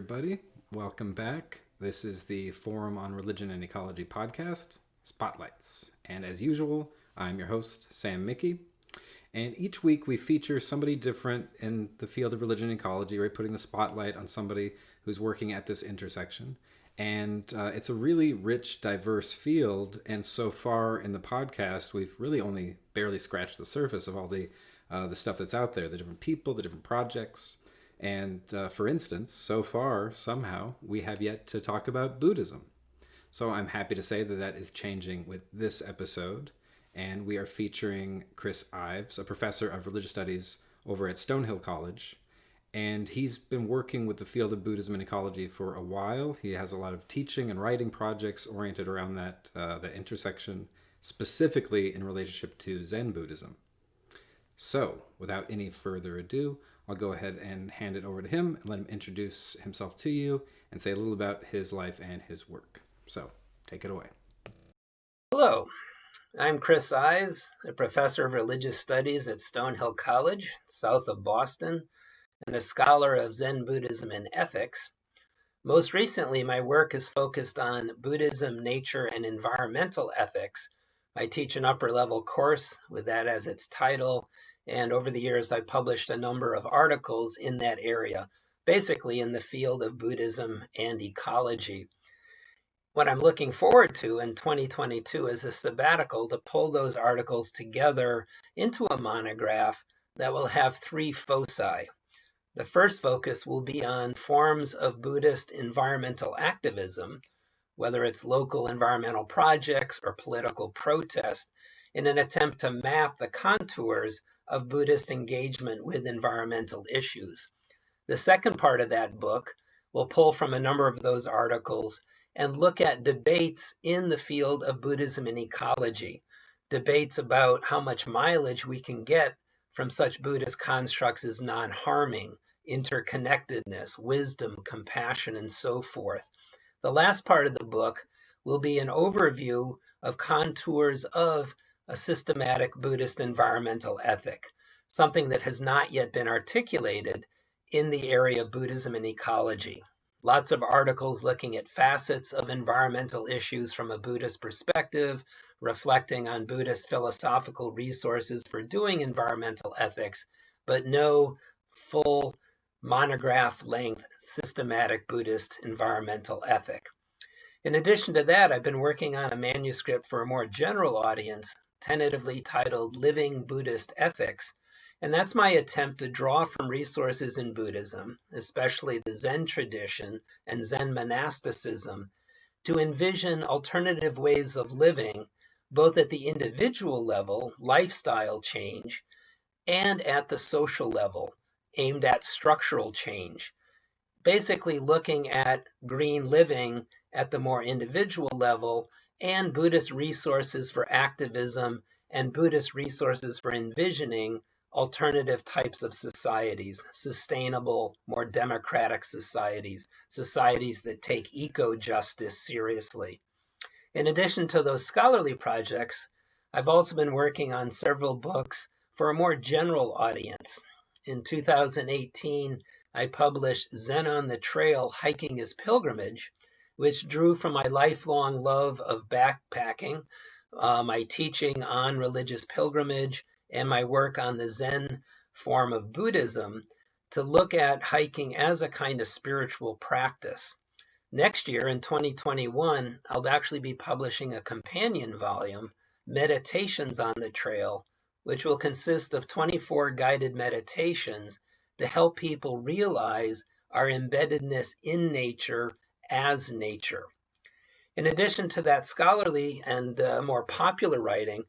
everybody. Welcome back. This is the Forum on Religion and Ecology podcast, Spotlights. And as usual, I'm your host, Sam Mickey. And each week we feature somebody different in the field of religion and ecology, right? Putting the spotlight on somebody who's working at this intersection. And it's a really rich, diverse field. And so far in the podcast, we've really only barely scratched the surface of all the stuff that's out there, the different people, the different projects. And for instance, so far, somehow, we have yet to talk about Buddhism. So I'm happy to say that that is changing with this episode. And we are featuring Chris Ives, a professor of religious studies over at Stonehill College. And he's been working with the field of Buddhism and ecology for a while. He has a lot of teaching and writing projects oriented around that intersection, specifically in relationship to Zen Buddhism. So, without any further ado, I'll go ahead and hand it over to him and let him introduce himself to you and say a little about his life and his work. So, take it away. Hello, I'm Chris Ives, a professor of religious studies at Stonehill College, south of Boston, and a scholar of Zen Buddhism and ethics. Most recently, my work is focused on Buddhism, nature, and environmental ethics. I teach an upper-level course with that as its title, and over the years, I've published a number of articles in that area, basically in the field of Buddhism and ecology. What I'm looking forward to in 2022 is a sabbatical to pull those articles together into a monograph that will have three foci. The first focus will be on forms of Buddhist environmental activism, whether it's local environmental projects or political protest, in an attempt to map the contours of Buddhist engagement with environmental issues. The second part of that book will pull from a number of those articles and look at debates in the field of Buddhism and ecology, debates about how much mileage we can get from such Buddhist constructs as non-harming, interconnectedness, wisdom, compassion, and so forth. The last part of the book will be an overview of contours of a systematic Buddhist environmental ethic, something that has not yet been articulated in the area of Buddhism and ecology. Lots of articles looking at facets of environmental issues from a Buddhist perspective, reflecting on Buddhist philosophical resources for doing environmental ethics, but no full monograph-length systematic Buddhist environmental ethic. In addition to that, I've been working on a manuscript for a more general audience, tentatively titled Living Buddhist Ethics, and that's my attempt to draw from resources in Buddhism, especially the Zen tradition and Zen monasticism, to envision alternative ways of living, both at the individual level, lifestyle change, and at the social level, aimed at structural change. Basically looking at green living at the more individual level and Buddhist resources for activism and Buddhist resources for envisioning alternative types of societies, sustainable, more democratic societies, societies that take eco-justice seriously. In addition to those scholarly projects, I've also been working on several books for a more general audience. In 2018, I published Zen on the Trail, Hiking as Pilgrimage, which drew from my lifelong love of backpacking, my teaching on religious pilgrimage, and my work on the Zen form of Buddhism to look at hiking as a kind of spiritual practice. Next year, in 2021, I'll actually be publishing a companion volume, Meditations on the Trail, which will consist of 24 guided meditations to help people realize our embeddedness in nature as nature. In addition to that scholarly and more popular writing,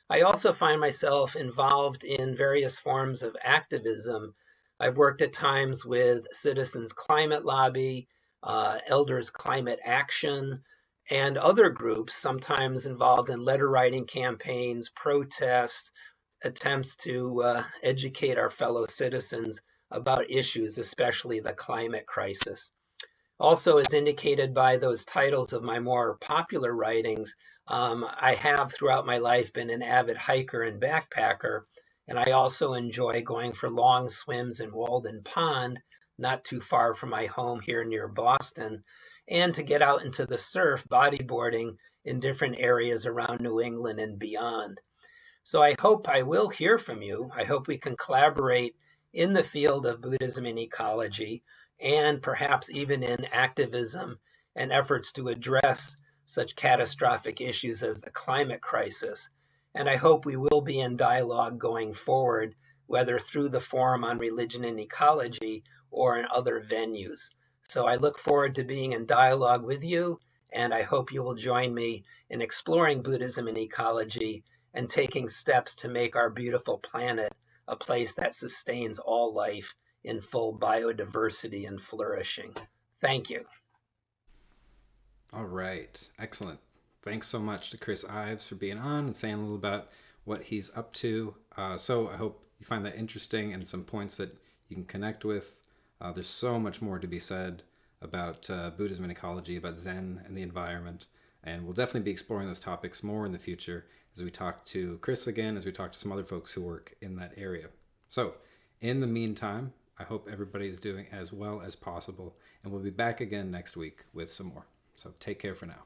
I also find myself involved in various forms of activism. I've worked at times with Citizens Climate Lobby, Elders Climate Action, and other groups, sometimes involved in letter writing campaigns, protests, attempts to educate our fellow citizens about issues, especially the climate crisis. Also, as indicated by those titles of my more popular writings, I have throughout my life been an avid hiker and backpacker, and I also enjoy going for long swims in Walden Pond, not too far from my home here near Boston, and to get out into the surf bodyboarding in different areas around New England and beyond. So I hope I will hear from you. I hope we can collaborate in the field of Buddhism and ecology, and perhaps even in activism and efforts to address such catastrophic issues as the climate crisis. And I hope we will be in dialogue going forward, whether through the Forum on Religion and Ecology or in other venues. So I look forward to being in dialogue with you, and I hope you will join me in exploring Buddhism and ecology and taking steps to make our beautiful planet a place that sustains all life in full biodiversity and flourishing. Thank you. All right. Excellent. Thanks so much to Chris Ives for being on and saying a little about what he's up to. So I hope you find that interesting and some points that you can connect with. There's so much more to be said about Buddhism and ecology, about Zen and the environment. And we'll definitely be exploring those topics more in the future as we talk to Chris again, as we talk to some other folks who work in that area. So, in the meantime, I hope everybody is doing as well as possible. And we'll be back again next week with some more. So, take care for now.